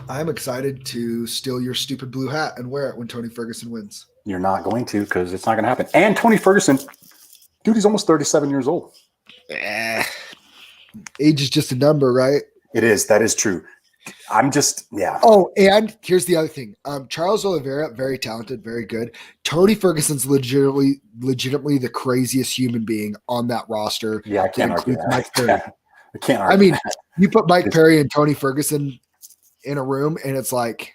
I'm excited to steal your stupid blue hat and wear it when Tony Ferguson wins. You're not going to, because it's not going to happen. And Tony Ferguson, dude, he's almost 37 years old. Age is just a number, right? It is. That is true. Yeah. Oh, and here's the other thing. Charles Oliveira, very talented, very good. Tony Ferguson's legitimately the craziest human being on that roster. Yeah, I can't argue that. Mike Perry. I can't argue that. You put Mike Perry and Tony Ferguson in a room, and it's like,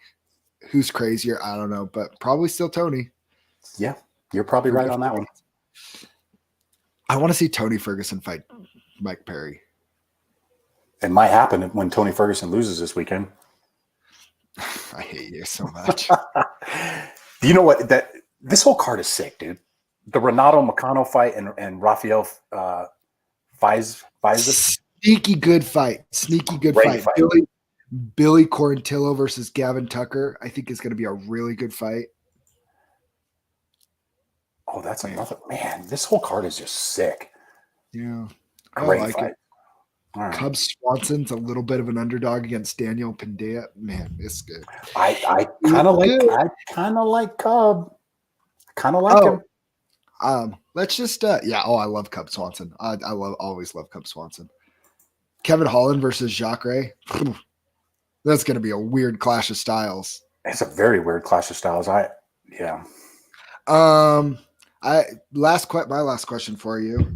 who's crazier? I don't know, but probably still Tony. Yeah, you're probably right on that one. I want to see Tony Ferguson fight Mike Perry. It might happen when Tony Ferguson loses this weekend. I hate you so much. You know what? This whole card is sick, dude. The Renato Moicano fight and Rafael Fiziev. Sneaky good fight. Great fight. Billy Quarantillo versus Gavin Tucker, I think is going to be a really good fight. Oh, that's another, man. This whole card is just sick. Yeah. Great fight. Right. Cub Swanson's a little bit of an underdog against Daniel Pineda. Man, it's good. I kind of like Cub. Kind of like him. Let's just I love Cub Swanson. I always love Cub Swanson. Kevin Holland versus Jacare. That's going to be a weird clash of styles. It's a very weird clash of styles. My last question for you.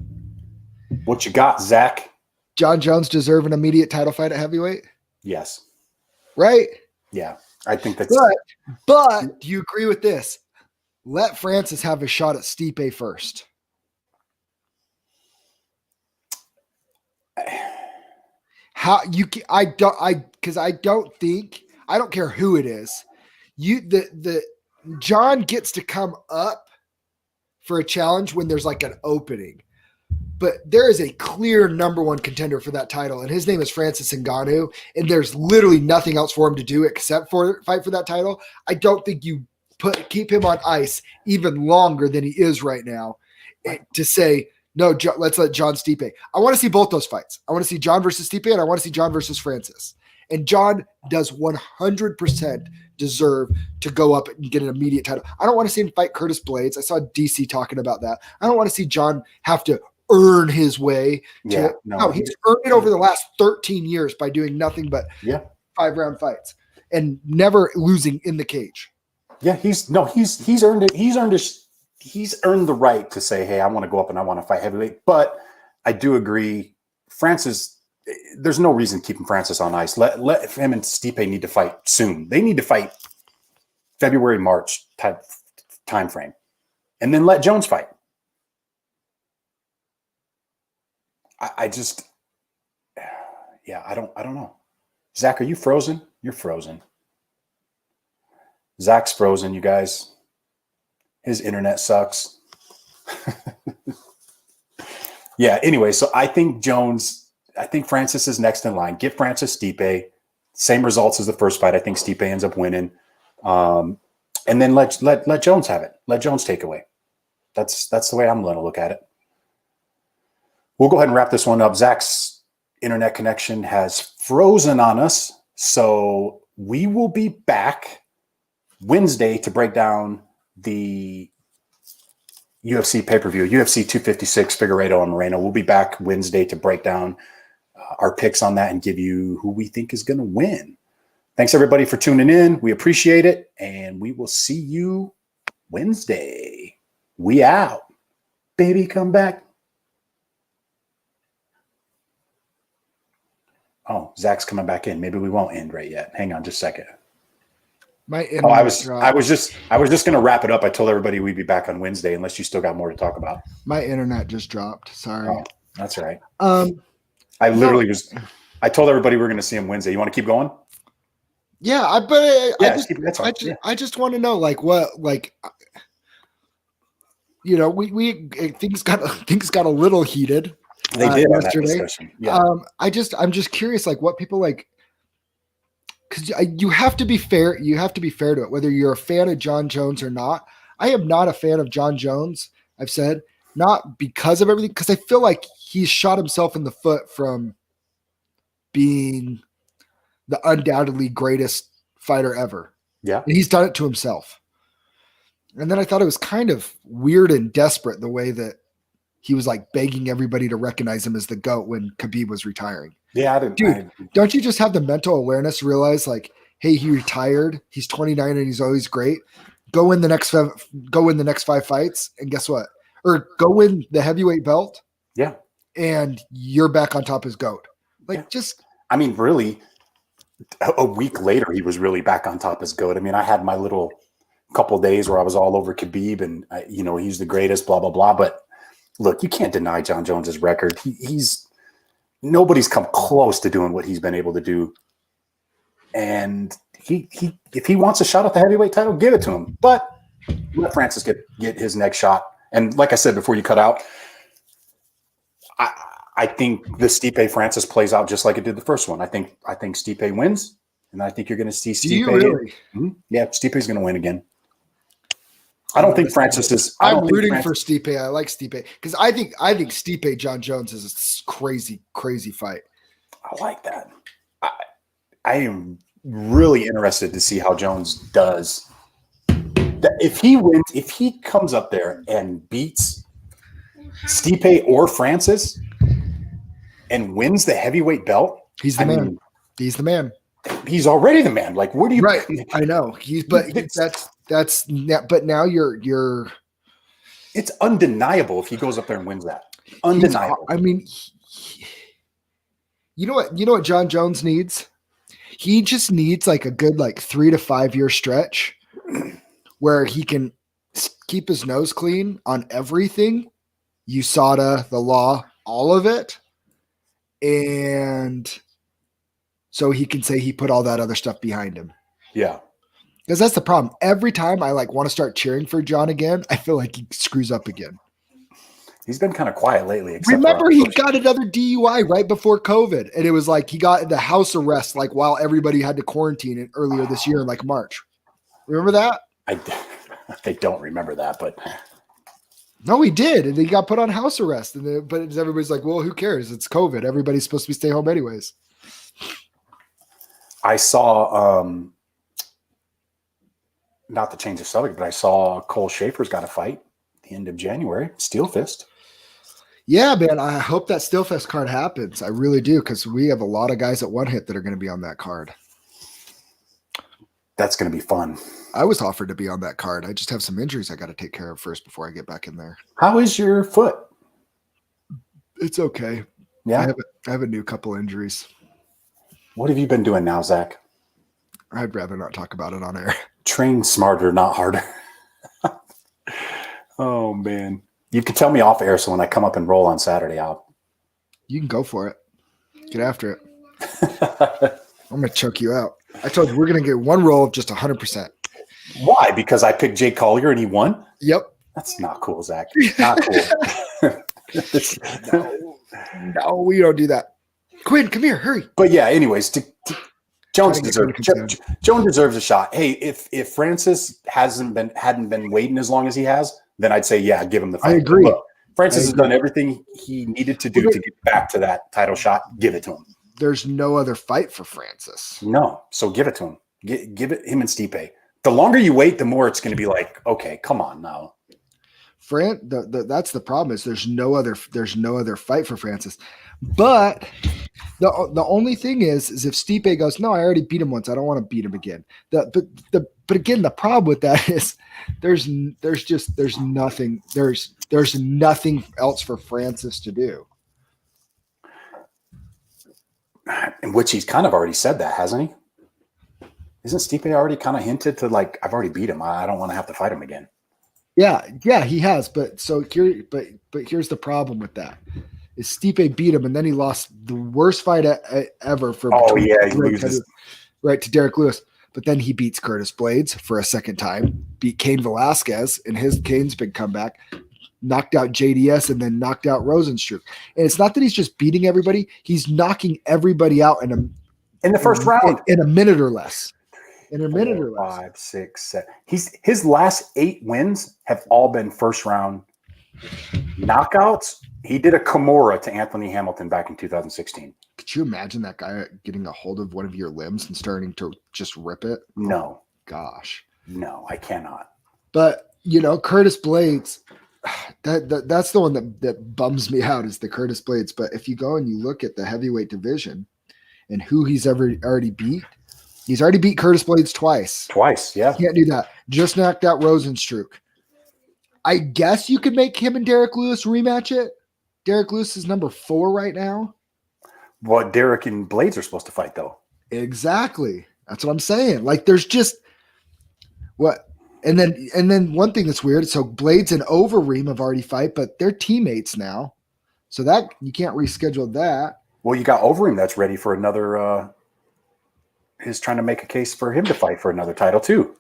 What you got, Zach? John Jones deserve an immediate title fight at heavyweight? Yes. Right? Yeah, I think that's. But do you agree with this? Let Francis have a shot at Stipe first. I don't care who it is. John gets to come up for a challenge when there's like an opening. But there is a clear number one contender for that title, and his name is Francis Ngannou, and there's literally nothing else for him to do except for fight for that title. I don't think you keep him on ice even longer than he is right now to say, no, let's let John Stipe. I want to see both those fights. I want to see John versus Stipe, and I want to see John versus Francis. And John does 100% deserve to go up and get an immediate title. I don't want to see him fight Curtis Blades. I saw DC talking about that. I don't want to see John have to earn his way to Yeah, it. No, he's earned it over the last 13 years by doing nothing but 5-round fights and never losing in the cage. Yeah, he's earned it. He's earned the right to say, hey, I want to go up and I want to fight heavyweight. But I do agree, Francis, there's no reason keeping Francis on ice. Let him and Stipe need to fight soon. They need to fight February, March type time frame. And then let Jones fight. I don't know. Zach, are you frozen? You're frozen. Zach's frozen, you guys. His internet sucks. Yeah, anyway, so I think Francis is next in line. Give Francis Stipe. Same results as the first fight. I think Stipe ends up winning. And then let Jones have it. Let Jones take away. That's the way I'm going to look at it. We'll go ahead and wrap this one up. Zach's internet connection has frozen on us, so we will be back Wednesday to break down the UFC pay-per-view, UFC 256, Figueiredo and Moreno. We'll be back Wednesday to break down our picks on that and give you who we think is going to win. Thanks, everybody, for tuning in. We appreciate it, and we will see you Wednesday. We out. Baby, come back. Oh, Zach's coming back in. Maybe we won't end right yet. Hang on just a second. I was just going to wrap it up. I told everybody we'd be back on Wednesday unless you still got more to talk about. My internet just dropped. Sorry. Oh, that's all right. I told everybody we were going to see him Wednesday. You want to keep going? Yeah, I just want to know things got a little heated. They did yesterday. Yeah. I'm just curious, what people because you have to be fair. You have to be fair to it, whether you're a fan of John Jones or not. I am not a fan of John Jones. I've said not because of everything, because I feel like he's shot himself in the foot from being the undoubtedly greatest fighter ever. Yeah, and he's done it to himself. And then I thought it was kind of weird and desperate the way that he was begging everybody to recognize him as the GOAT when Khabib was retiring. Yeah, don't you just have the mental awareness to realize hey, he retired. He's 29 and he's always great. Go win the next 5 fights, and guess what? Or go win the heavyweight belt. Yeah, and you're back on top as GOAT. Really, a week later he was really back on top as GOAT. I had my little couple of days where I was all over Khabib and he's the greatest, blah blah blah, but. Look, you can't deny John Jones's record. Nobody's come close to doing what he's been able to do. And if he wants a shot at the heavyweight title, give it to him. But let Francis get his next shot. And like I said before you cut out, I think the Stipe Francis plays out just like it did the first one. I think Stipe wins, and I think you're going to see Stipe. Do you really? Yeah, Stipe's going to win again. I don't think Francis is. I'm rooting for Stipe. I like Stipe because I think Stipe John Jones is a crazy, crazy fight. I like that. I am really interested to see how Jones does. If he wins, if he comes up there and beats Stipe or Francis and wins the heavyweight belt, he's the man. He's the man. He's already the man. Where do you? Right. I know. But now you're. It's undeniable if he goes up there and wins that. Undeniable. You know what John Jones needs? He just needs a good 3 to 5 year stretch where he can keep his nose clean on everything, USADA, the law, all of it, and so he can say he put all that other stuff behind him. Yeah. Because that's the problem. Every time I want to start cheering for John again, I feel like he screws up again. He's been kind of quiet lately. Remember, he got another DUI right before COVID, and it was he got the house arrest while everybody had to quarantine it earlier this year in March. Remember that? I don't remember that, but no, he did, and he got put on house arrest. But everybody's well, who cares? It's COVID. Everybody's supposed to stay home anyways. I saw, not to change the subject, but I saw Cole Schaefer's got a fight at the end of January. Steel Fist. Yeah, man. I hope that Stillfest card happens. I really do, because we have a lot of guys at one hit that are going to be on that card. That's going to be fun. I was offered to be on that card. I just have some injuries I got to take care of first before I get back in there. How is your foot? It's okay. Yeah. I have a new couple injuries. What have you been doing now, Zach? I'd rather not talk about it on air. Train smarter, not harder. Oh, man. You can tell me off air, so when I come up and roll on Saturday, You can go for it. Get after it. I'm going to choke you out. I told you we're going to get one roll of just 100%. Why? Because I picked Jake Collier and he won? Yep. That's not cool, Zach. Not cool. No, we don't do that. Quinn, come here. Hurry. But yeah, anyways, Jones deserves a shot. Hey, if Francis hadn't been waiting as long as he has, then I'd say, yeah, give him the fight. I agree. Look, Francis has done everything he needed to do to get back to that title shot. Give it to him. There's no other fight for Francis. No, so give it to him. Give it him and Stipe. The longer you wait, the more it's going to be like, okay, come on now. That's the problem, is there's no other fight for Francis. But the only thing is if Stipe goes, no, I already beat him once, I don't want to beat him again. But again, the problem with that is there's nothing else for Francis to do. In which he's kind of already said that, hasn't he? Isn't Stipe already kind of hinted to, like, I've already beat him, I don't want to have to fight him again? Yeah, he has. But here's the problem with that. Is Stipe beat him, and then he lost the worst fight ever for he loses right to Derek Lewis. But then he beats Curtis Blades for a second time, beat Cain Velasquez in Cain's big comeback, knocked out JDS, and then knocked out Rosenstruck. And it's not that he's just beating everybody; he's knocking everybody out in the first round in a minute or less. In a minute or less. 5, 6, 7. His last 8 wins have all been first round knockouts. He did a Kimura to Anthony Hamilton back in 2016. Could you imagine that guy getting a hold of one of your limbs and starting to just rip it? No. Gosh. No, I cannot. But, Curtis Blades, that's the one that bums me out, is the Curtis Blades. But if you go and you look at the heavyweight division and who he's already beat, he's already beat Curtis Blades twice. Twice, yeah. Can't do that. Just knocked out Rosenstruck. I guess you could make him and Derek Lewis rematch it. Derek Lewis is number 4 right now. What Derek and Blades are supposed to fight, though. Exactly. That's what I'm saying. Like, there's just what, and then one thing that's weird. So Blades and Overeem have already fight, but they're teammates now, so that you can't reschedule that. Well, you got Overeem that's ready for another. He's trying to make a case for him to fight for another title too.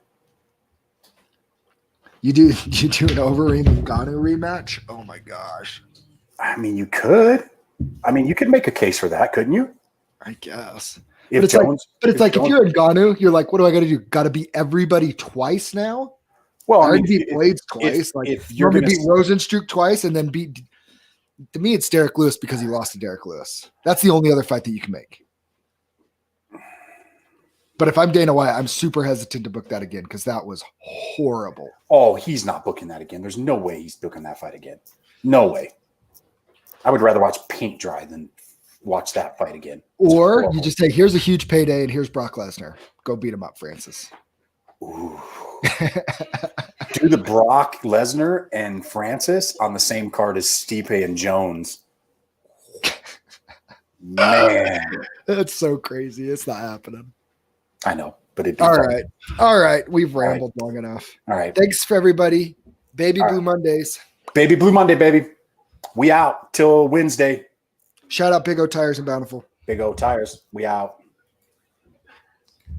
You do an Overeem and Ngannou rematch? Oh my gosh. I mean, you could. I mean, you could make a case for that, couldn't you? I guess. If But it's if you're in Ngannou, you're like, what do I got to do? Got to beat everybody twice now? Well, I already beat Blades twice. if you're going going to beat Rosenstruck twice and then beat. To me, it's Derek Lewis because he lost to Derek Lewis. That's the only other fight that you can make. But if I'm Dana White, I'm super hesitant to book that again because that was horrible. Oh, he's not booking that again. There's no way he's booking that fight again. No way. I would rather watch paint dry than watch that fight again. Or you just say, here's a huge payday and here's Brock Lesnar. Go beat him up, Francis. Ooh. Do the Brock, Lesnar, and Francis on the same card as Stipe and Jones. Man. That's so crazy. It's not happening. I know, but it'd be all fun. All right. We've rambled long enough. All right. Thanks for everybody. Baby Blue Mondays. Baby Blue Monday, baby. We out till Wednesday. Shout out Big O Tires and Bountiful. Big O Tires. We out.